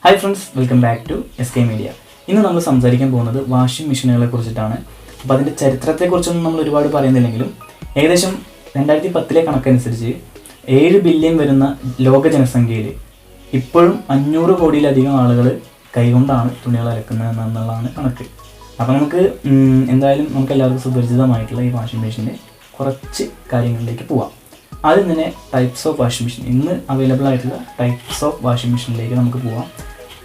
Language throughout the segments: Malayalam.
Hi friends, welcome back to SK മീഡിയ. ഇന്ന് നമ്മൾ സംസാരിക്കാൻ പോകുന്നത് വാഷിംഗ് മെഷീനുകളെ കുറിച്ചിട്ടാണ്. അപ്പോൾ അതിൻ്റെ ചരിത്രത്തെക്കുറിച്ചൊന്നും നമ്മൾ ഒരുപാട് പറയുന്നില്ലെങ്കിലും ഏകദേശം 2010 കണക്കനുസരിച്ച് 7 ബില്യൺ വരുന്ന ലോക ജനസംഖ്യയിൽ ഇപ്പോഴും 500 കോടിയിലധികം ആളുകൾ കൈകൊണ്ടാണ് തുണികൾ അലക്കുന്നത് എന്നുള്ളതാണ് കണക്ക്. അപ്പോൾ നമുക്ക് എന്തായാലും നമുക്ക് എല്ലാവർക്കും സുപരിചിതമായിട്ടുള്ള ഈ വാഷിംഗ് മെഷീൻ്റെ കുറച്ച് കാര്യങ്ങളിലേക്ക് പോവാം. ആദ്യം തന്നെ ടൈപ്സ് ഓഫ് വാഷിംഗ് മെഷീൻ, ഇന്ന് അവൈലബിൾ ആയിട്ടുള്ള ടൈപ്സ് ഓഫ് വാഷിംഗ് മെഷീനിലേക്ക് നമുക്ക് പോവാം.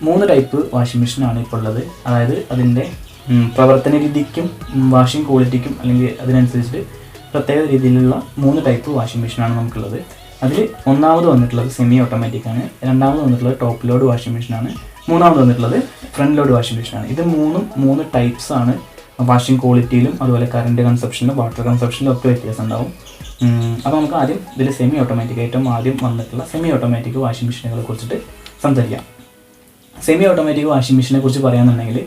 3 ടൈപ്പ് വാഷിംഗ് മെഷീനാണ് ഇപ്പോൾ ഉള്ളത്. അതായത് അതിൻ്റെ പ്രവർത്തന രീതിക്കും വാഷിംഗ് ക്വാളിറ്റിക്കും അല്ലെങ്കിൽ അതിനനുസരിച്ചിട്ട് പ്രത്യേക രീതിയിലുള്ള 3 ടൈപ്പ് വാഷിംഗ് മെഷീനാണ് നമുക്കുള്ളത്. അതിൽ ഒന്നാമത് വന്നിട്ടുള്ളത് സെമി ഓട്ടോമാറ്റിക്കാണ്, രണ്ടാമത് വന്നിട്ടുള്ളത് ടോപ്പ് ലോഡ് വാഷിംഗ് മെഷീനാണ്, മൂന്നാമത് വന്നിട്ടുള്ളത് ഫ്രണ്ട് ലോഡ് വാഷിംഗ് മെഷീനാണ്. ഇത് 3 ടൈപ്സ് ആണ്. വാഷിംഗ് ക്വാളിറ്റിയിലും അതുപോലെ കറണ്ട് കൺസപ്ഷനിലും വാട്ടർ കൺസപ്ഷനിലും ഒക്കെ വ്യത്യാസം ഉണ്ടാവും. അപ്പോൾ നമുക്ക് ആദ്യം ഇതിൽ സെമി ഓട്ടോമാറ്റിക് ഏറ്റവും ആദ്യം വന്നിട്ടുള്ള സെമി ഓട്ടോമാറ്റിക് വാഷിംഗ് മെഷീനുകളെ കുറിച്ചിട്ട് സംസാരിക്കാം. സെമി ഓട്ടോമാറ്റിക് വാഷിംഗ് മെഷീനെ കുറിച്ച് പറയുകയാണെന്നുണ്ടെങ്കിൽ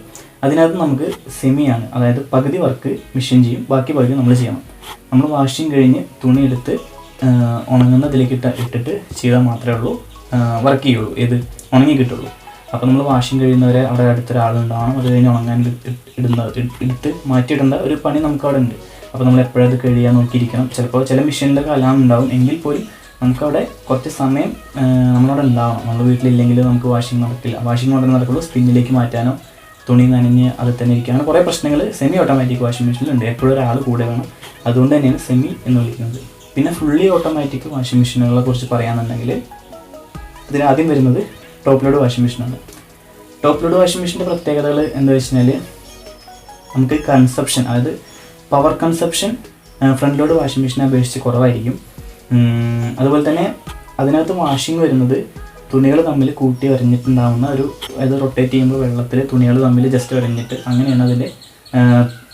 അതിനകത്ത് നമുക്ക് സെമിയാണ്, അതായത് പകുതി വർക്ക് മെഷീൻ ചെയ്യും, ബാക്കി പകുതി നമ്മൾ ചെയ്യണം. നമ്മൾ വാഷിംഗ് കഴിഞ്ഞ് തുണി എടുത്ത് ഉണങ്ങുന്നതിലേക്ക് ഇട്ടിട്ട് ചെയ്താൽ മാത്രമേ ഉള്ളൂ വർക്ക് ചെയ്യുള്ളൂ, ഉണങ്ങി കിട്ടുള്ളൂ. അപ്പോൾ നമ്മൾ വാഷിംഗ് കഴിയുന്നവരെ അവിടെ അടുത്തൊരാളുണ്ടാവണം, അത് കഴിഞ്ഞ് ഉണങ്ങാൻ എടുത്ത് മാറ്റിയിടേണ്ട ഒരു പണി നമുക്ക് അവിടെ ഉണ്ട്. അപ്പോൾ നമ്മൾ എപ്പോഴും അത് കഴിയാൻ നോക്കിയിരിക്കണം. ചിലപ്പോൾ ചില മെഷീനിലൊക്കെ അലാം ഉണ്ടാവും, എങ്കിൽ പോലും നമുക്കവിടെ കുറച്ച് സമയം നമ്മളവിടെ ഉണ്ടാവണം. നമ്മൾ വീട്ടിലില്ലെങ്കിൽ നമുക്ക് വാഷിംഗ് മാത്രമേ നടക്കുള്ളൂ. സ്പിന്നിലേക്ക് മാറ്റാനോ തുണി നനഞ്ഞ് അത് തന്നെ ഇരിക്കാനോ കുറേ പ്രശ്നങ്ങൾ സെമി ഓട്ടോമാറ്റിക് വാഷിംഗ് മെഷീനിലുണ്ട്. എപ്പോഴും ഒരാൾ കൂടെ വേണം, അതുകൊണ്ട് തന്നെയാണ് സെമി എന്ന് വിളിക്കുന്നത്. പിന്നെ ഫുള്ളി ഓട്ടോമാറ്റിക് വാഷിംഗ് മെഷീനുകളെ കുറിച്ച് പറയുകയാണെന്നുണ്ടെങ്കിൽ ഇതിലാദ്യം വരുന്നത് ടോപ്പ് ലോഡ് വാഷിംഗ് മെഷീനാണ്. ടോപ്പ് ലോഡ് വാഷിംഗ് മെഷീൻ്റെ പ്രത്യേകതകൾ എന്താ വെച്ച് കഴിഞ്ഞാൽ നമുക്ക് കൺസപ്ഷൻ, അതായത് power consumption front load washing മെഷീനെ അപേക്ഷിച്ച് കുറവായിരിക്കും. അതുപോലെ തന്നെ അതിനകത്ത് വാഷിംഗ് വരുന്നത് തുണികൾ തമ്മിൽ കൂട്ടി വരഞ്ഞിട്ടുണ്ടാകുന്ന അത് റൊട്ടേറ്റ് ചെയ്യുമ്പോൾ വെള്ളത്തിൽ തുണികൾ തമ്മിൽ ജസ്റ്റ് വരഞ്ഞിട്ട് അങ്ങനെയാണ് അതിൻ്റെ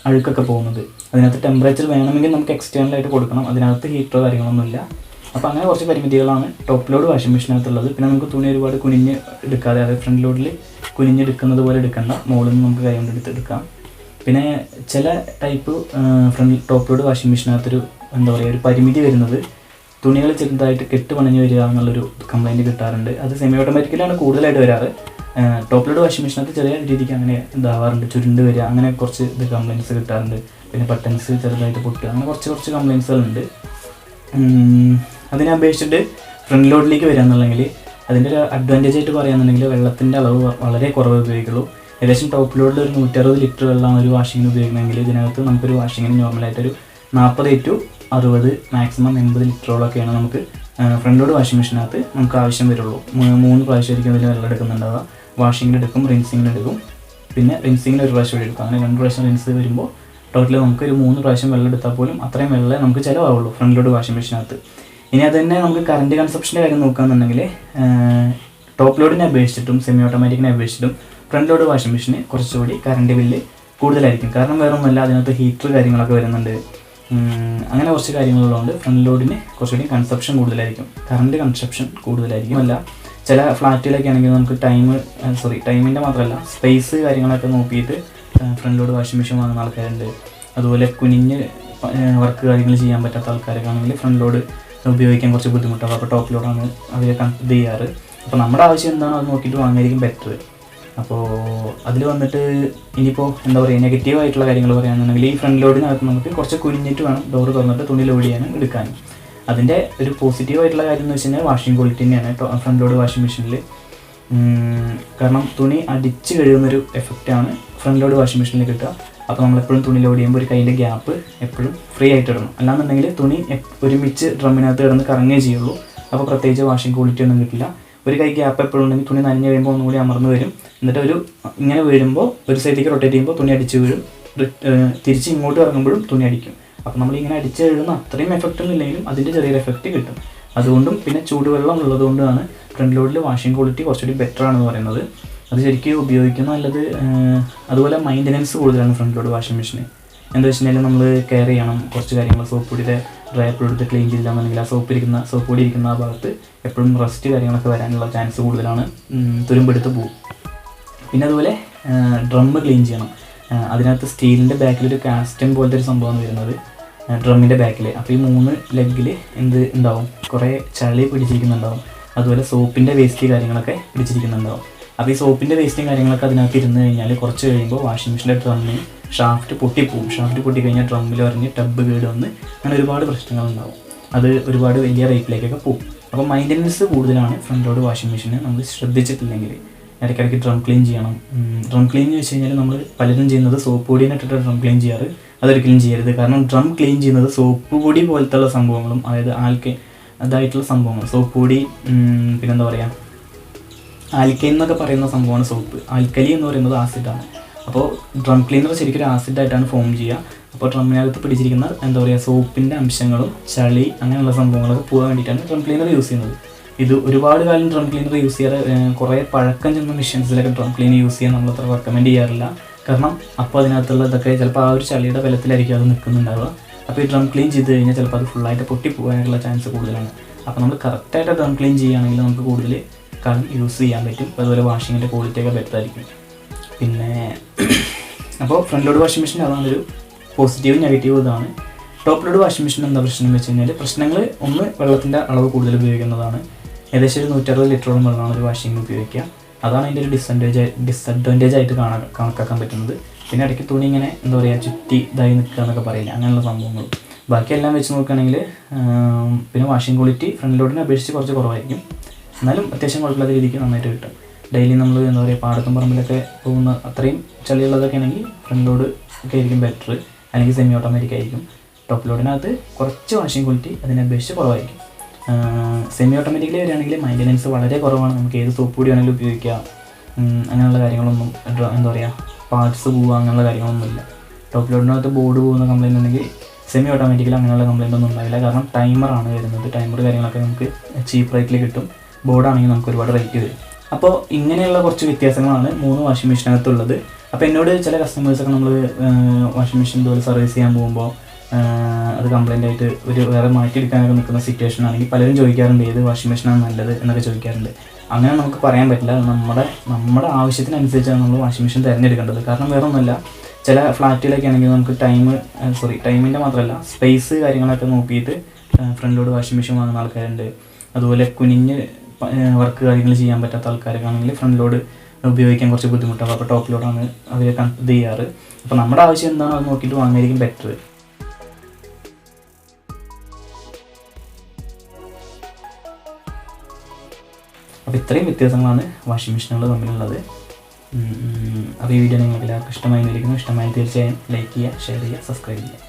അഴുക്കൊക്കെ പോകുന്നത്. അതിനകത്ത് ടെമ്പറേച്ചർ വേണമെങ്കിൽ നമുക്ക് എക്സ്റ്റേണലായിട്ട് കൊടുക്കണം, അതിനകത്ത് ഹീറ്ററോ കാര്യങ്ങളൊന്നുമില്ല. അപ്പോൾ അങ്ങനെ കുറച്ച് പരിമിതികളാണ് ടോപ്പ് ലോഡ് വാഷിംഗ് മെഷീനകത്തുള്ളത്. പിന്നെ നമുക്ക് തുണി ഒരുപാട് കുനിഞ്ഞ് എടുക്കാതെ, അതായത് ഫ്രണ്ട് ലോഡിൽ കുനിഞ്ഞെടുക്കുന്നത് പോലെ എടുക്കേണ്ട, മുകളിൽ നിന്ന് നമുക്ക് കൈ കൊണ്ട് എടുത്തെടുക്കാം. പിന്നെ ചില ടൈപ്പ് ടോപ്പ് ലോഡ് വാഷിംഗ് മെഷീനകത്തൊരു ഒരു പരിമിതി വരുന്നത് തുണികൾ ചെറുതായിട്ട് കെട്ട് പണിഞ്ഞ് വരിക എന്നുള്ളൊരു കംപ്ലയിൻറ്റ് കിട്ടാറുണ്ട്. അത് സെമി ഓട്ടോമാറ്റിക്കലാണ് കൂടുതലായിട്ട് വരാറ്. ടോപ്പ് ലോഡ് വാഷിംഗ് മെഷീനകത്ത് ചെറിയ രീതിക്ക് അങ്ങനെ ഇതാവാറുണ്ട്, ചുരുണ്ട് വരിക, അങ്ങനെ കുറച്ച് കംപ്ലയിൻറ്റ്സ് കിട്ടാറുണ്ട്. പിന്നെ ബട്ടൺസ് ചെറുതായിട്ട് പൊട്ടുക, അങ്ങനെ കുറച്ച് കംപ്ലയിൻറ്റ്സുകളുണ്ട്. അതിനെ അപേക്ഷിച്ചിട്ട് ഫ്രണ്ട് ലോഡിലേക്ക് വരിക എന്നുണ്ടെങ്കിൽ അതിൻ്റെ ഒരു അഡ്വാൻറ്റേജ് ആയിട്ട് പറയുകയാണെന്നുണ്ടെങ്കിൽ വെള്ളത്തിൻ്റെ അളവ് വളരെ കുറവ് ഉപയോഗിക്കുള്ളൂ. ഏകദേശം ടോപ്പ് ലോഡിൽ ഒരു 160 ലിറ്റർ വെള്ളമാണ് ഒരു വാഷിങ്ങിന് ഉപയോഗിക്കണമെങ്കിൽ ഇതിനകത്ത് നമുക്കൊരു വാഷിങ്ങിന് നോർമലായിട്ടൊരു 40 to 60 മാക്സിമം 80 ലിറ്ററോളൊക്കെയാണ് നമുക്ക് ഫ്രണ്ട് ലോഡ് വാഷിംഗ് മെഷീനകത്ത് നമുക്ക് ആവശ്യം വരുള്ളൂ. 3 പ്രാവശ്യമായിരിക്കും അതിൽ വെള്ളം എടുക്കുന്നുണ്ടാവുക. വാഷിങ്ങിന് എടുക്കും, റിൻസിങ്ങിന് എടുക്കും, പിന്നെ റിൻസിങ്ങിന് ഒരു പ്രാവശ്യം എടുക്കും. അങ്ങനെ 2 പ്രാവശ്യം റിൻസ് വരുമ്പോൾ ടോട്ടൽ നമുക്ക് ഒരു 3 പ്രാവശ്യം വെള്ളം എടുത്താൽ പോലും അത്രയും വെള്ളം നമുക്ക് ചിലവാകുള്ളൂ ഫ്രണ്ട് ലോഡ് വാഷിംഗ് മെഷീനകത്ത്. ഇനി അത് തന്നെ നമുക്ക് കറണ്ട് കൺസപ്ഷൻ്റെ കാര്യം നോക്കുകയാണെന്നുണ്ടെങ്കിൽ ടോപ്പ് ലോഡിനെ അപേക്ഷിച്ചിട്ടും സെമി ഓട്ടോമാറ്റിക്കിനെ അപേക്ഷിച്ചിട്ടും ഫ്രണ്ട് ലോഡ് വാഷിംഗ് മെഷീന് കുറച്ചുകൂടി കറണ്ട് ബില്ല് കൂടുതലായിരിക്കും. കാരണം വേറെ ഒന്നുമല്ല, അതിനകത്ത് ഹീറ്റർ കാര്യങ്ങളൊക്കെ വരുന്നുണ്ട്. അങ്ങനെ കുറച്ച് കാര്യങ്ങളുള്ളതുകൊണ്ട് ഫ്രണ്ട് ലോഡിന് കുറച്ചുകൂടി കൺസപ്ഷൻ കൂടുതലായിരിക്കും, കറണ്ട് കൺസപ്ഷൻ കൂടുതലായിരിക്കും. അല്ല ചില ഫ്ലാറ്റുകളൊക്കെ ആണെങ്കിൽ നമുക്ക് ടൈമിൻ്റെ മാത്രമല്ല സ്പേസ് കാര്യങ്ങളൊക്കെ നോക്കിയിട്ട് ഫ്രണ്ട് ലോഡ് വാഷിംഗ് മെഷീൻ വാങ്ങുന്ന ആൾക്കാരുണ്ട്. അതുപോലെ കുനിഞ്ഞ് വർക്ക് കാര്യങ്ങൾ ചെയ്യാൻ പറ്റാത്ത ആൾക്കാരൊക്കെ ആണെങ്കിൽ ഫ്രണ്ട് ലോഡ് ഉപയോഗിക്കാൻ കുറച്ച് ബുദ്ധിമുട്ടാകും. അപ്പോൾ ടോപ്പ് ലോഡാണ് അവർ ഇത് ചെയ്യാറ്. അപ്പോൾ നമ്മുടെ ആവശ്യം എന്താണോ അത് നോക്കിയിട്ട് വാങ്ങായിരിക്കും ബെറ്റർ. അപ്പോൾ അതിൽ വന്നിട്ട് ഇനിയിപ്പോൾ നെഗറ്റീവായിട്ടുള്ള കാര്യങ്ങൾ പറയുകയാണെന്നുണ്ടെങ്കിൽ ഈ ഫ്രണ്ട് ലോഡിനകത്ത് നമുക്ക് കുറച്ച് കുനിഞ്ഞിട്ട് വേണം ഡോറ് തുറന്നിട്ട് തുണി ലോഡ് ചെയ്യാനും എടുക്കാനും. അതിൻ്റെ ഒരു പോസിറ്റീവായിട്ടുള്ള കാര്യം എന്ന് വെച്ച് കഴിഞ്ഞാൽ വാഷിംഗ് ക്വാളിറ്റി തന്നെയാണ് ഫ്രണ്ട് ലോഡ് വാഷിംഗ് മെഷീനിൽ. കാരണം തുണി അടിച്ച് കഴിയുന്നൊരു എഫക്റ്റാണ് ഫ്രണ്ട് ലോഡ് വാഷിംഗ് മെഷീനിൽ കിട്ടുക. അപ്പോൾ നമ്മളെപ്പോഴും തുണി ലോഡ് ചെയ്യുമ്പോൾ ഒരു കൈൻ്റെ ഗ്യാപ്പ് എപ്പോഴും ഫ്രീ ആയിട്ട് ഇടണം. അല്ലാന്നുണ്ടെങ്കിൽ തുണി ഒരുമിച്ച് ഡ്രമ്മിനകത്ത് കിടന്ന് കറങ്ങുകയേ ചെയ്യുള്ളൂ. അപ്പോൾ പ്രത്യേകിച്ച് വാഷിംഗ് ക്വാളിറ്റി ഒന്നും കിട്ടില്ല. ഒരു കൈ ഗ്യാപ്പ് എപ്പോഴും ഉണ്ടെങ്കിൽ തുണി നനഞ്ഞ് കഴിയുമ്പോൾ ഒന്നുകൂടി അമർന്ന് വരും. എന്നിട്ട് ഇങ്ങനെ വീഴുമ്പോൾ ഒരു സൈഡിലേക്ക് റൊട്ടേറ്റ് ചെയ്യുമ്പോൾ തുണി അടിച്ച് വീഴും, തിരിച്ച് ഇങ്ങോട്ട് ഇറങ്ങുമ്പോഴും തുണി അടിക്കും. അപ്പോൾ നമ്മളിങ്ങനെ അടിച്ച് എഴുതുന്ന അത്രയും എഫക്റ്റ് ഒന്നും ഇല്ലെങ്കിലും അതിൻ്റെ ചെറിയൊരു എഫക്റ്റ് കിട്ടും. അതുകൊണ്ടും പിന്നെ ചൂടുവെള്ളം ഉള്ളതുകൊണ്ടാണ് ഫ്രണ്ട് ലോഡിൽ വാഷിംഗ് ക്വാളിറ്റി കുറച്ചുകൂടി ബെറ്റർ ആണെന്ന് പറയുന്നത്. അത് ശരിക്കും ഉപയോഗിക്കുന്ന നല്ലത്. അതുപോലെ മെയിൻ്റനൻസ് കൂടുതലാണ് ഫ്രണ്ട് ലോഡ് വാഷിംഗ് മെഷീന്. എന്താ വെച്ചിട്ടുണ്ടെങ്കിൽ നമ്മൾ കെയർ ചെയ്യണം കുറച്ച് കാര്യങ്ങൾ. സോപ്പ് പൊടിയുടെ ഡ്രയർ എടുത്ത് ക്ലീൻ ചെയ്തില്ലാന്നുണ്ടെങ്കിൽ ആ സോപ്പ് പൊടി ഇരിക്കുന്ന ആ ഭാഗത്ത് എപ്പോഴും റസ്റ്റ് കാര്യങ്ങളൊക്കെ വരാനുള്ള ചാൻസ് കൂടുതലാണ്, തുരുമ്പെടുത്ത് പോകും. പിന്നെ അതുപോലെ ഡ്രമ്മ് ക്ലീൻ ചെയ്യണം. അതിനകത്ത് സ്റ്റീലിൻ്റെ ബാക്കിലൊരു കാസ്റ്റൻ പോലത്തെ ഒരു സംഭവമാണ് വരുന്നത് ഡ്രമ്മിൻ്റെ ബാക്കിൽ. അപ്പോൾ ഈ 3 ലെഗിൽ ഉണ്ടാവും, കുറേ ചളി പിടിച്ചിരിക്കുന്നുണ്ടാവും. അതുപോലെ സോപ്പിൻ്റെ വേസ്റ്റ് കാര്യങ്ങളൊക്കെ പിടിച്ചിരിക്കുന്നുണ്ടാവും. അപ്പോൾ ഈ സോപ്പിൻ്റെ വേസ്റ്റും കാര്യങ്ങളൊക്കെ അതിനകത്ത് ഇരുന്ന് കഴിഞ്ഞാൽ കുറച്ച് കഴിയുമ്പോൾ വാഷിംഗ് മെഷീൻ്റെ ഡ്രമ്മിന് ഷാഫ്റ്റ് പൊട്ടിപ്പോവും. ഷാഫ്റ്റ് പൊട്ടിക്കഴിഞ്ഞാൽ ഡ്രമ്മിൽ പറഞ്ഞ് ടബ് കേട് വന്ന് അങ്ങനെ ഒരുപാട് പ്രശ്നങ്ങളുണ്ടാവും. അത് ഒരുപാട് വലിയ റേറ്റിലേക്കൊക്കെ പോകും. അപ്പോൾ മെയിൻ്റനൻസ് കൂടുതലാണ് ഫ്രണ്ട് ലോഡ് വാഷിംഗ് മെഷീന്. നമ്മൾ ശ്രദ്ധിച്ചിട്ടില്ലെങ്കിൽ ഇടയ്ക്കിടയ്ക്ക് ഡ്രം ക്ലീൻ ചെയ്യണം. ഡ്രം ക്ലീൻ എന്ന് വെച്ച് കഴിഞ്ഞാൽ നമ്മൾ പലരും ചെയ്യുന്നത് സോപ്പ് പൊടിനെ ഇട്ടിട്ട് ഡ്രം ക്ലീൻ ചെയ്യാറ്. അതൊരിക്കലും ചെയ്യരുത്. കാരണം ഡ്രം ക്ലീൻ ചെയ്യുന്നത് സോപ്പ് പൊടി പോലത്തുള്ള സംഭവങ്ങളും, അതായത് അതായിട്ടുള്ള സംഭവങ്ങൾ, സോപ്പ് പൊടി, പിന്നെന്താ പറയുക, ആൽക്കൈൻ എന്നൊക്കെ പറയുന്ന സംഭവമാണ് സോപ്പ്. ആൽക്കലി എന്ന് പറയുന്നത് ആസിഡാണ്. അപ്പോൾ ഡ്രം ക്ലീനർ ശരിക്കും ഒരു ആസിഡായിട്ടാണ് ഫോം ചെയ്യുക. അപ്പോൾ ഡ്രമ്മിനകത്ത് പിടിച്ചിരിക്കുന്ന എന്താ പറയുക സോപ്പിൻ്റെ അംശങ്ങളും ചളി അങ്ങനെയുള്ള സംഭവങ്ങളൊക്കെ പോകാൻ വേണ്ടിയിട്ടാണ് ഡ്രം ക്ലീനർ യൂസ് ചെയ്യുന്നത്. ഇത് ഒരുപാട് കാലം ഡ്രം ക്ലീനർ യൂസ് ചെയ്യാറ്, കുറേ പഴക്കം ചെന്ന മെഷീൻസിലൊക്കെ ഡ്രം ക്ലീനർ യൂസ് ചെയ്യാൻ നമ്മളത്ര റെക്കമെൻഡ് ചെയ്യാറില്ല. കാരണം അപ്പോൾ അതിനകത്തുള്ള ഇതൊക്കെ ചിലപ്പോൾ ആ ഒരു ചളിയുടെ ബലത്തിലായിരിക്കും അത് നിൽക്കുന്നുണ്ടാവുക. അപ്പോൾ ഈ ഡ്രം ക്ലീൻ ചെയ്ത് കഴിഞ്ഞാൽ ചിലപ്പോൾ അത് ഫുള്ളായിട്ട് പൊട്ടിപ്പോകാനുള്ള ചാൻസ് കൂടുതലാണ്. അപ്പോൾ നമ്മൾ കറക്റ്റായിട്ട് ഡ്രം ക്ലീൻ ചെയ്യുകയാണെങ്കിൽ നമുക്ക് കൂടുതൽ കാലം യൂസ് ചെയ്യാൻ പറ്റും. അതുപോലെ വാഷിങ്ങിൻ്റെ ക്വാളിറ്റിയൊക്കെ ബെറ്റർ ആയിരിക്കും. പിന്നെ അപ്പോൾ ഫ്രണ്ട് ലോഡ് വാഷിംഗ് മെഷീൻ അതാണൊരു പോസിറ്റീവ് നെഗറ്റീവ് ഇതാണ്. ടോപ്പ് ലോഡ് വാഷിംഗ് മെഷീൻ എന്താ പ്രശ്നം എന്ന് വെച്ച് കഴിഞ്ഞാൽ പ്രശ്നങ്ങൾ ഒന്ന് വെള്ളത്തിൻ്റെ അളവ് കൂടുതൽ ഉപയോഗിക്കുന്നതാണ്. ഏകദേശം ഒരു 160 ലിറ്ററോളം വെള്ളമാണ് ഒരു വാഷിങ്ങിന് ഉപയോഗിക്കുക. അതാണ് അതിൻ്റെ ഒരു ഡിസഡ്വാൻറ്റേജ് ആയിട്ട് കണക്കാക്കാൻ പറ്റുന്നത്. പിന്നെ ഇടയ്ക്ക് തുണി ഇങ്ങനെ എന്താ പറയുക ചുറ്റി ഇതായി നിൽക്കുക എന്നൊക്കെ പറയില്ല, അങ്ങനെയുള്ള സംഭവങ്ങൾ. ബാക്കിയെല്ലാം വെച്ച് നോക്കുകയാണെങ്കിൽ പിന്നെ വാഷിംഗ് ക്വാളിറ്റി ഫ്രണ്ട് ലോഡിനെ അപേക്ഷിച്ച് കുറച്ച് കുറവായിരിക്കും. എന്നാലും അത്യാവശ്യം കുഴപ്പമില്ലാത്ത രീതിക്ക് നന്നായിട്ട് കിട്ടും. ഡെയിലി നമ്മൾ എന്താ പറയുക പാടത്തും പറമ്പിലൊക്കെ പോകുന്ന അത്രയും ചളിയുള്ളതൊക്കെ ആണെങ്കിൽ ഫ്രണ്ട് ലോഡ് ഒക്കെ ആയിരിക്കും ബെറ്റർ, അല്ലെങ്കിൽ സെമി ഓട്ടോമാറ്റിക് ആയിരിക്കും. ടോപ്പ് ലോഡിനകത്ത് കുറച്ച് വാഷിംഗ് ക്വാളിറ്റി അതിനെ അപേക്ഷിച്ച് കുറവായിരിക്കും. സെമി ഓട്ടോമാറ്റിക്കലി വരികയാണെങ്കിൽ മെയിൻ്റനൻസ് വളരെ കുറവാണ്. നമുക്ക് ഏത് സോപ്പ് പൊടി വേണമെങ്കിലും ഉപയോഗിക്കാം. അങ്ങനെയുള്ള കാര്യങ്ങളൊന്നും എന്താ പറയുക പാർട്സ് പോവുക അങ്ങനെയുള്ള കാര്യങ്ങളൊന്നുമില്ല. ടോപ്പ് ലോഡിനകത്ത് ബോർഡ് പോകുന്ന കംപ്ലയിൻ്റ് ഉണ്ടെങ്കിൽ സെമി ഓട്ടോമാറ്റിക്കലി അങ്ങനെയുള്ള കംപ്ലയിൻ്റ് ഒന്നും ഉണ്ടാവില്ല. കാരണം ടൈമറാണ് വരുന്നത്. ടൈമർ കാര്യങ്ങളൊക്കെ നമുക്ക് ചീപ്പ് റേറ്റിൽ കിട്ടും. ബോർഡാണെങ്കിൽ നമുക്ക് ഒരുപാട് റേറ്റ് വരും. അപ്പോൾ ഇങ്ങനെയുള്ള കുറച്ച് വ്യത്യാസങ്ങളാണ് 3 വാഷിംഗ് മെഷീനകത്തുള്ളത്. അപ്പോൾ എന്നോട് ചില കസ്റ്റമേഴ്സൊക്കെ നമ്മൾ വാഷിംഗ് മെഷീൻ ഇതുപോലെ സർവീസ് ചെയ്യാൻ പോകുമ്പോൾ അത് കംപ്ലയിൻ്റ് ആയിട്ട് വേറെ മാറ്റിയെടുക്കാനൊക്കെ നിൽക്കുന്ന സിറ്റുവേഷൻ ആണെങ്കിൽ പലരും ചോദിക്കാറുണ്ട് ഏത് വാഷിംഗ് മെഷീനാണ് നല്ലത് എന്നൊക്കെ ചോദിക്കാറുണ്ട്. അങ്ങനെ നമുക്ക് പറയാൻ പറ്റില്ല. നമ്മുടെ ആവശ്യത്തിനനുസരിച്ചാണ് നമ്മൾ വാഷിംഗ് മെഷീൻ തിരഞ്ഞെടുക്കേണ്ടത്. കാരണം വേറെ ഒന്നുമല്ല, ചില ഫ്ലാറ്റിലൊക്കെ ആണെങ്കിൽ നമുക്ക് ടൈമിൻ്റെ മാത്രമല്ല സ്പേസ് കാര്യങ്ങളൊക്കെ നോക്കിയിട്ട് ഫ്രണ്ട് ലോഡ് വാഷിംഗ് മെഷീൻ വാങ്ങുന്ന ആൾക്കാരുണ്ട്. അതുപോലെ കുനിഞ്ഞ് വർക്ക് കാര്യങ്ങൾ ചെയ്യാൻ പറ്റാത്ത ആൾക്കാരൊക്കെ ആണെങ്കിൽ ഫ്രണ്ട് ലോഡ് ഉപയോഗിക്കാൻ കുറച്ച് ബുദ്ധിമുട്ടാകും. അപ്പോൾ ടോപ്പ് ലോഡാണ് അവർ ഇത് ചെയ്യാറ്. അപ്പോൾ നമ്മുടെ ആവശ്യം എന്താണോ അത് നോക്കിയിട്ട് വാങ്ങായിരിക്കും ബെറ്റർ. അപ്പോൾ ഇത്രയും വ്യത്യാസങ്ങളാണ് വാഷിംഗ് മെഷീനുകൾ തമ്മിലുള്ളത്. അപ്പോൾ ഈ വീഡിയോ നിങ്ങൾക്ക് എല്ലാവർക്കും ഇഷ്ടമായി ഇഷ്ടമായി തീർച്ചയായും ലൈക്ക് ചെയ്യുക, ഷെയർ ചെയ്യുക, സബ്സ്ക്രൈബ് ചെയ്യുക.